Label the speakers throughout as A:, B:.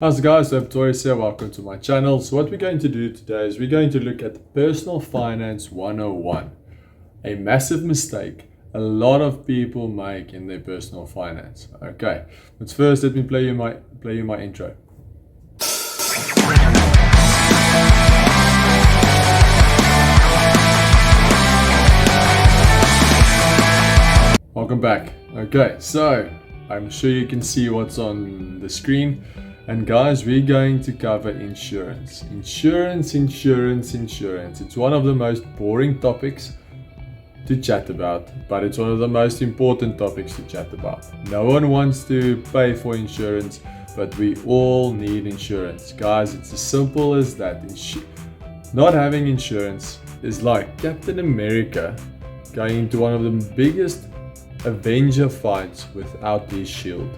A: How's it guys, I'm Pretorius here, welcome to my channel. So what we're going to do today is we're going to look at Personal Finance 101. A massive mistake a lot of people make in their personal finance. Okay, but first let me play you my intro. Welcome back. Okay, so I'm sure you can see what's on the screen. And guys, we're going to cover insurance. Insurance. It's one of the most boring topics to chat about, but it's one of the most important topics to chat about. No one wants to pay for insurance, but we all need insurance. Guys, it's as simple as that. Not having insurance is like Captain America going into one of the biggest Avenger fights without his shield.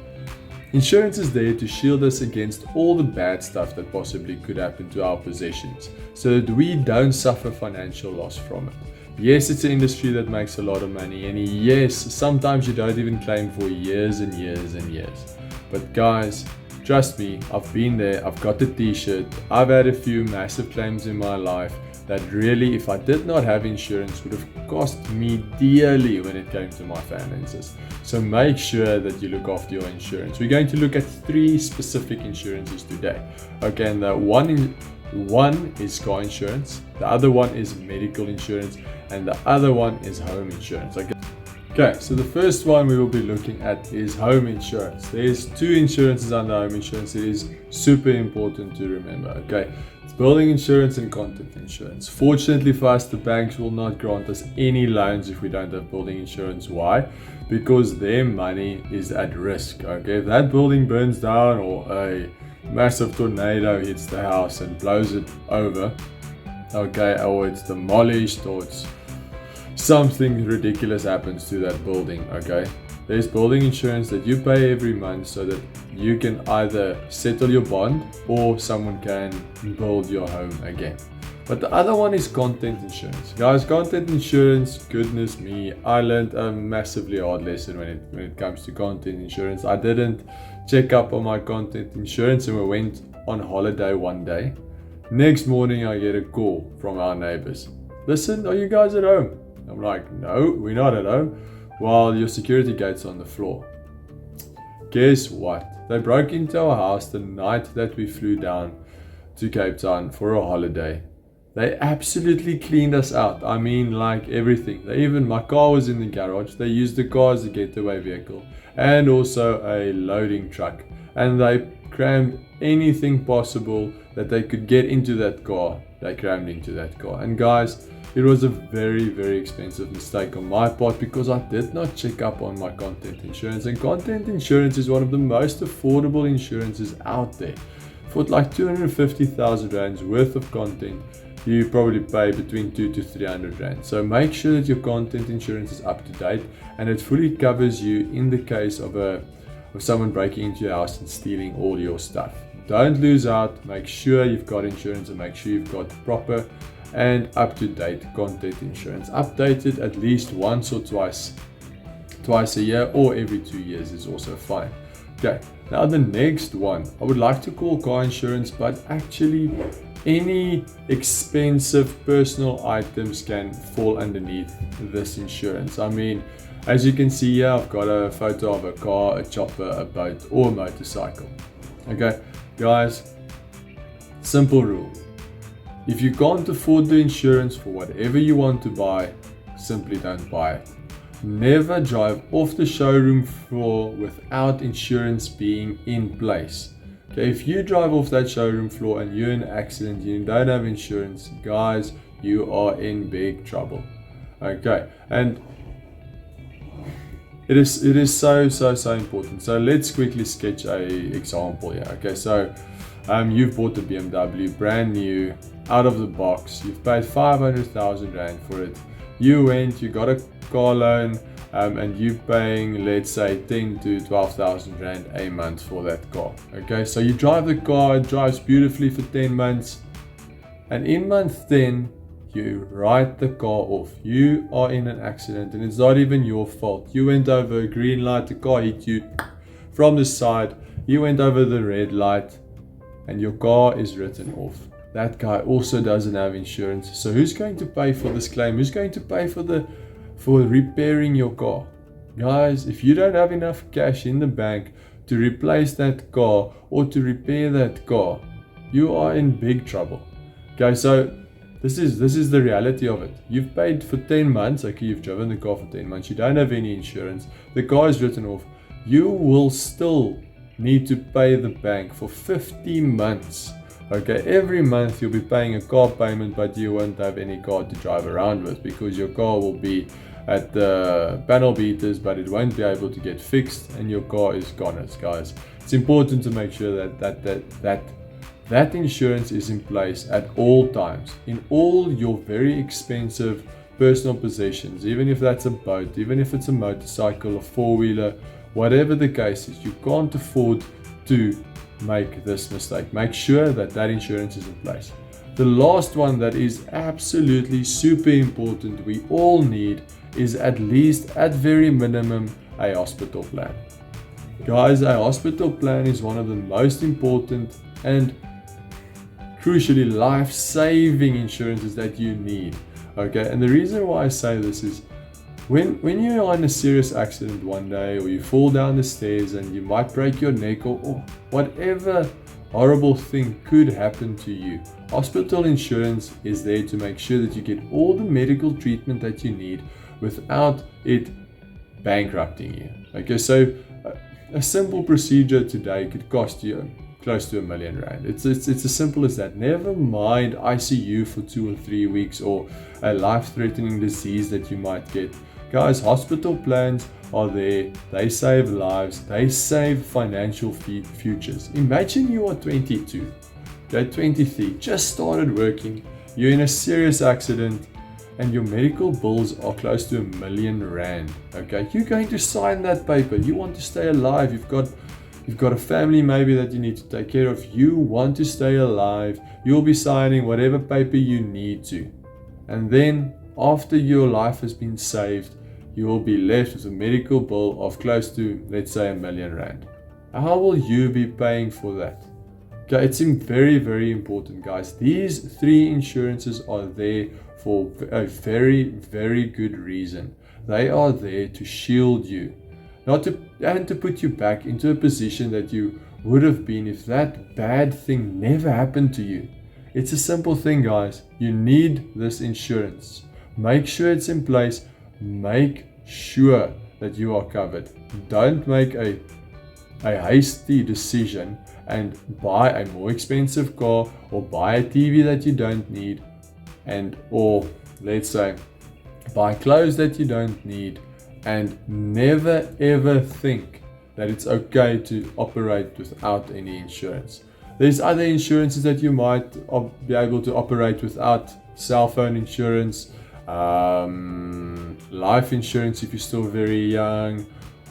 A: Insurance is there to shield us against all the bad stuff that possibly could happen to our possessions, so that we don't suffer financial loss from it. Yes, it's an industry that makes a lot of money, and yes, sometimes you don't even claim for years and years and years. But guys, trust me, I've been there, I've got the t-shirt, I've had a few massive claims in my life that really, if I did not have insurance, would have cost me dearly when it came to my finances. So make sure that you look after your insurance. We're going to look at 3 specific insurances today. Okay, and the one is car insurance, the other one is medical insurance, and the other one is home insurance. Okay, so the first one we will be looking at is home insurance. There's 2 insurances under home insurance. It is super important to remember. Okay, it's building insurance and content insurance. Fortunately for us, the banks will not grant us any loans if we don't have building insurance. Why? Because their money is at risk. Okay, if that building burns down or a massive tornado hits the house and blows it over, okay, or it's demolished, or it's something ridiculous happens to that building, okay, there's building insurance that you pay every month so that you can either settle your bond or someone can build your home again. But the other one is content insurance. Guys, content insurance, goodness me, I learned a massively hard lesson when it comes to content insurance. I didn't check up on my content insurance, and we went on holiday one day. Next morning I get a call from our neighbors. Listen, are you guys at home? I'm like, no, we're not at home. Well, your security gate's on the floor. Guess what? They broke into our house the night that we flew down to Cape Town for a holiday. They absolutely cleaned us out. I mean, like everything. My car was in the garage. They used the car as a getaway vehicle and also a loading truck. And they crammed anything possible that they could get into that car. They crammed into that car. And guys, it was a very, very expensive mistake on my part because I did not check up on my content insurance. And content insurance is one of the most affordable insurances out there. For like 250,000 rands worth of content, you probably pay between 200 to 300 rand. So make sure that your content insurance is up to date and it fully covers you in the case of someone breaking into your house and stealing all your stuff. Don't lose out. Make sure you've got insurance and make sure you've got proper and up-to-date content insurance. Updated at least once or twice a year, or every 2 years is also fine. Okay, now the next one I would like to call car insurance, but actually any expensive personal items can fall underneath this insurance. I mean, as you can see here, I've got a photo of a car, a chopper, a boat, or a motorcycle. Okay, guys, simple rule. If you can't afford the insurance for whatever you want to buy, simply don't buy it. Never drive off the showroom floor without insurance being in place. Okay, if you drive off that showroom floor and you're in an accident and you don't have insurance, guys, you are in big trouble. Okay, and it is so important. So let's quickly sketch a example here. Okay, so you've bought a BMW brand new, out of the box. You've paid 500,000 rand for it. You got a car loan, and you're paying, let's say, 10 to 12,000 rand a month for that car. Okay, so you drive the car, it drives beautifully for 10 months, and in month 10, you write the car off. You are in an accident, and it's not even your fault. You went over a green light, the car hit you from the side. You went over the red light, and your car is written off. That guy also doesn't have insurance. So who's going to pay for this claim? Who's going to pay for repairing your car? Guys, if you don't have enough cash in the bank to replace that car or to repair that car, you are in big trouble. Okay, so this is the reality of it. You've paid for 10 months. Okay, you've driven the car for 10 months. You don't have any insurance. The car is written off. You will still need to pay the bank for 50 months. Okay, every month you'll be paying a car payment, but you won't have any car to drive around with because your car will be at the panel beaters, but it won't be able to get fixed and your car is gone, guys. It's important to make sure that insurance is in place at all times, in all your very expensive personal possessions, even if that's a boat, even if it's a motorcycle, a four-wheeler, whatever the case is. You can't afford to make this mistake. Make sure that insurance is in place. The last one that is absolutely super important, we all need, is at least, at very minimum, a hospital plan. Guys, a hospital plan is one of the most important and crucially life-saving insurances that you need. Okay, and the reason why I say this is when you are in a serious accident one day, or you fall down the stairs and you might break your neck, or whatever horrible thing could happen to you, hospital insurance is there to make sure that you get all the medical treatment that you need without it bankrupting you. Okay, so a simple procedure today could cost you close to R1 million. It's as simple as that. Never mind ICU for 2 or 3 weeks or a life-threatening disease that you might get. Guys, hospital plans are there. They save lives. They save financial futures. Imagine you are 22, okay, 23, just started working. You're in a serious accident and your medical bills are close to R1 million. Okay, you're going to sign that paper. You want to stay alive. You've got a family maybe that you need to take care of. You want to stay alive. You'll be signing whatever paper you need to. And then after your life has been saved, you will be left with a medical bill of close to, let's say, R1 million. How will you be paying for that? Okay, it's very, very important, guys. These 3 insurances are there for a very, very good reason. They are there to shield you, and to put you back into a position that you would have been if that bad thing never happened to you. It's a simple thing, guys. You need this insurance. Make sure it's in place. Make sure that you are covered. Don't make a hasty decision and buy a more expensive car or buy a TV that you don't need, or let's say buy clothes that you don't need, and never ever think that it's okay to operate without any insurance. There's other insurances that you might be able to operate without: cell phone insurance, life insurance if you're still very young,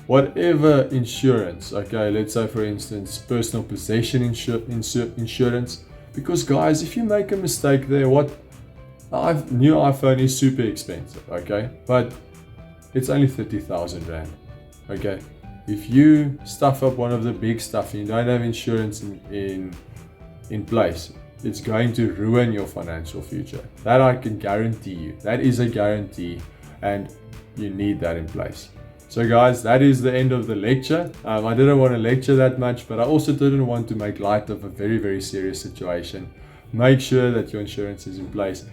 A: whatever insurance. Okay, let's say for instance personal possession insurance, because guys, if you make a mistake there, new iPhone is super expensive, okay, but it's only 30,000 rand. Okay, if you stuff up one of the big stuff and you don't have insurance in place, it's going to ruin your financial future. That I can guarantee you. That is a guarantee, and you need that in place. So guys, that is the end of the lecture. I didn't want to lecture that much, but I also didn't want to make light of a very, very serious situation. Make sure that your insurance is in place.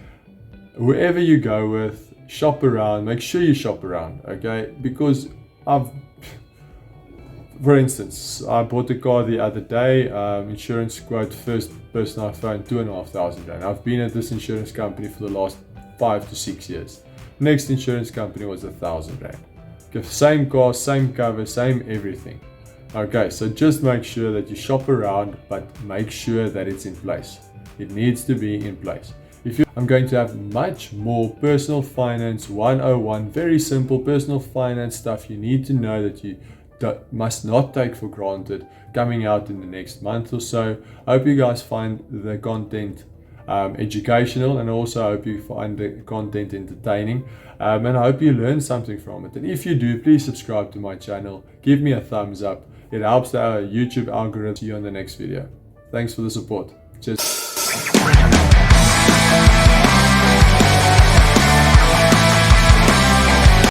A: Wherever you go with, shop around. Make sure you shop around, okay? Because for instance, I bought a car the other day. Insurance quote, first personal phone, 2,500 rand. I've been at this insurance company for the last 5 to 6 years. Next insurance company was 1,000 rand. Okay, same car, same cover, same everything. Okay, so just make sure that you shop around, but make sure that it's in place. It needs to be in place. I'm going to have much more personal finance 101, very simple personal finance stuff you need to know that you must not take for granted, coming out in the next month or so. I hope you guys find the content educational, and also I hope you find the content entertaining, and I hope you learn something from it. And if you do, please subscribe to my channel, give me a thumbs up. It helps the YouTube algorithm. See you on the next video. Thanks for the support. Cheers.